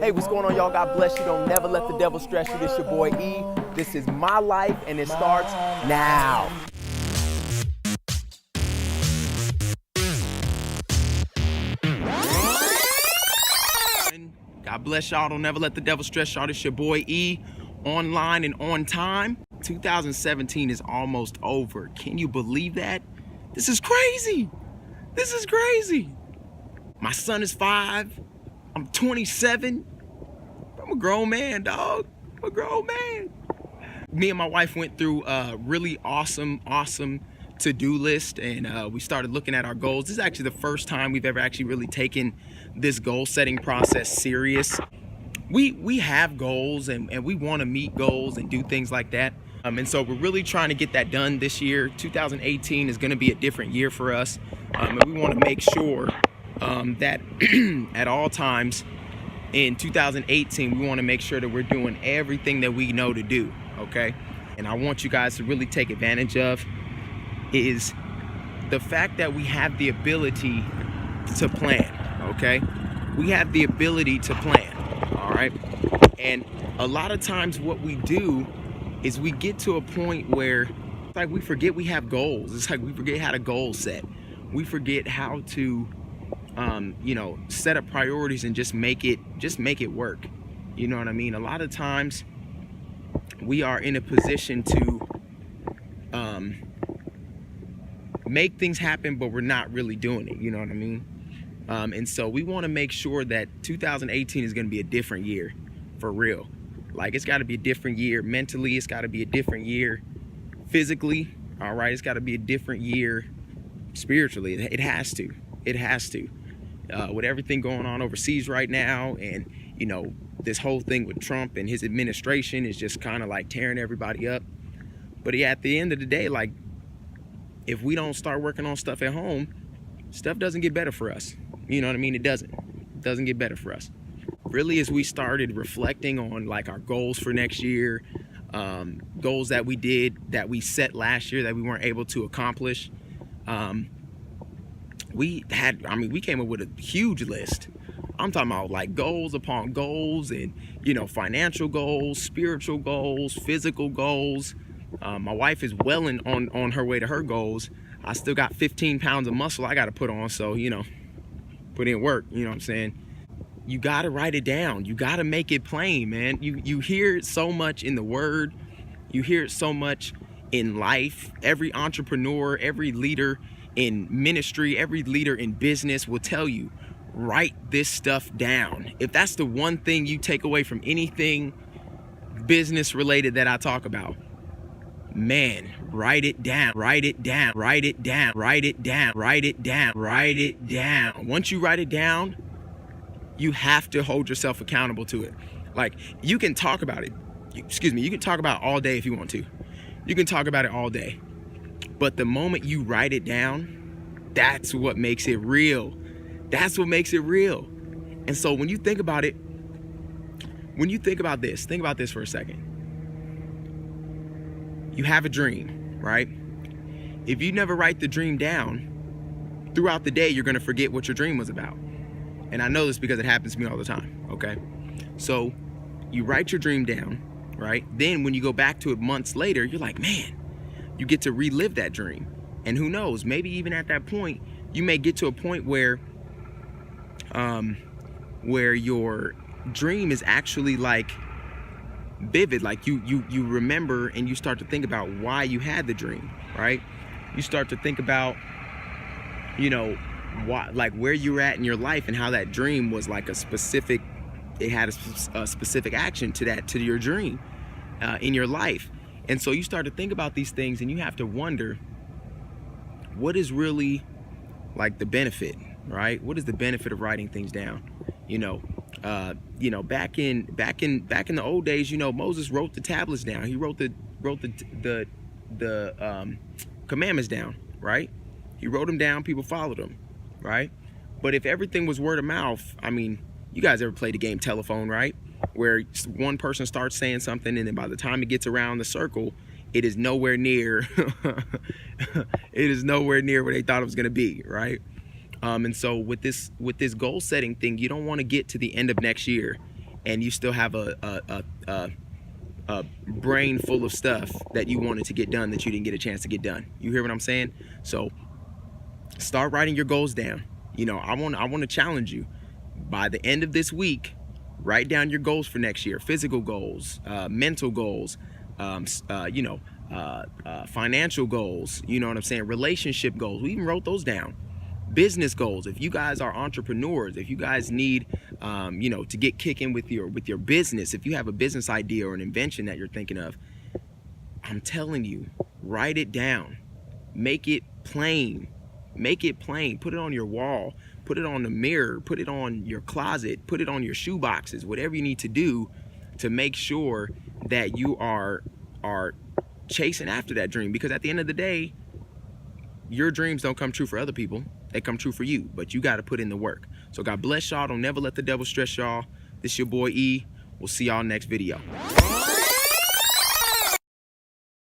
Hey, what's going on, y'all? God bless you. Don't never let the devil stress you. This your boy E. This is my life, and it starts now. God bless y'all. Don't never let the devil stress y'all. This your boy E, online and on time. 2017 is almost over. Can you believe that? This is crazy. This is crazy. My son is 5. I'm 27. I'm a grown man, dog. I'm a grown man. Me and my wife went through a really awesome to-do list, and we started looking at our goals. This is actually the first time we've ever actually really taken this goal setting process serious. We have goals, and we want to meet goals and do things like that. And so we're really trying to get that done this year. 2018 is going to be a different year for us, and we want to make sure that at all times in 2018, we want to make sure that we're doing everything that we know to do, okay? And I want you guys to really take advantage of is the fact that we have the ability to plan, okay? We have the ability to plan, all right? And a lot of times what we do is we get to a point where it's like we forget we have goals. It's like we forget how to goal set. We forget how to set up priorities and just make it work. You know what I mean? A lot of times we are in a position to make things happen, but we're not really doing it. You know what I mean? And so we want to make sure that 2018 is going to be a different year for real. Like, it's got to be a different year mentally. It's got to be a different year physically. All right. It's got to be a different year spiritually. It has to. It has to. With everything going on overseas right now, and this whole thing with Trump and his administration is just kind of like tearing everybody up. But yeah, at the end of the day, like, if we don't start working on stuff at home, stuff doesn't get better for us. You know what I mean? It doesn't get better for us. Really, as we started reflecting on like our goals for next year, goals that we set last year that we weren't able to accomplish, we came up with a huge list. I'm talking about like goals upon goals, and financial goals, spiritual goals, physical goals. My wife is well on her way to her goals. I still got 15 pounds of muscle I got to put on, so put in work. You know what I'm saying? You got to write it down. You got to make it plain, man. You hear it so much in the word. You hear it so much in life. Every entrepreneur, every leader in ministry, every leader in business will tell you, write this stuff down. If that's the one thing you take away from anything business related that I talk about, man, write it down, write it down, write it down, write it down, write it down, write it down. Once you write it down, you have to hold yourself accountable to it. Like, you can talk about it. You can talk about it all day if you want to. You can talk about it all day. But the moment you write it down, that's what makes it real. That's what makes it real. And so when you think about it, think about this for a second. You have a dream, right? If you never write the dream down, throughout the day, you're going to forget what your dream was about. And I know this because it happens to me all the time, okay? So you write your dream down, right? Then when you go back to it months later, you're like, man, you get to relive that dream. And who knows, maybe even at that point, you may get to a point where your dream is actually like vivid, like you remember, and you start to think about why you had the dream, right? You start to think about why, like, where you're at in your life, and how that dream was like a specific action to your dream in your life. And so you start to think about these things, and you have to wonder, what is really like the benefit, right? What is the benefit of writing things down? Back in the old days, Moses wrote the tablets down. He wrote the commandments down, right? He wrote them down. People followed them, right? But if everything was word of mouth, I mean, you guys ever played the game Telephone, right? Where one person starts saying something, and then by the time it gets around the circle, it is nowhere near where they thought it was going to be, right? And so with this goal setting thing, you don't want to get to the end of next year and you still have a brain full of stuff that you wanted to get done that you didn't get a chance to get done. You hear what I'm saying? So start writing your goals down. You know, I want to challenge you. By the end of this week, write down your goals for next year. Physical goals, mental goals, financial goals, you know what I'm saying? Relationship goals. We even wrote those down. Business goals. If you guys are entrepreneurs, if you guys need, to get kicking with your business, if you have a business idea or an invention that you're thinking of, I'm telling you, write it down. Make it plain. Make it plain. Put it on your wall. Put it on the mirror. Put it on your closet. Put it on your shoe boxes. Whatever you need to do to make sure that you are chasing after that dream. Because at the end of the day, your dreams don't come true for other people. They come true for you. But you got to put in the work. So God bless y'all. Don't never let the devil stress y'all. This your boy E. We'll see y'all next video.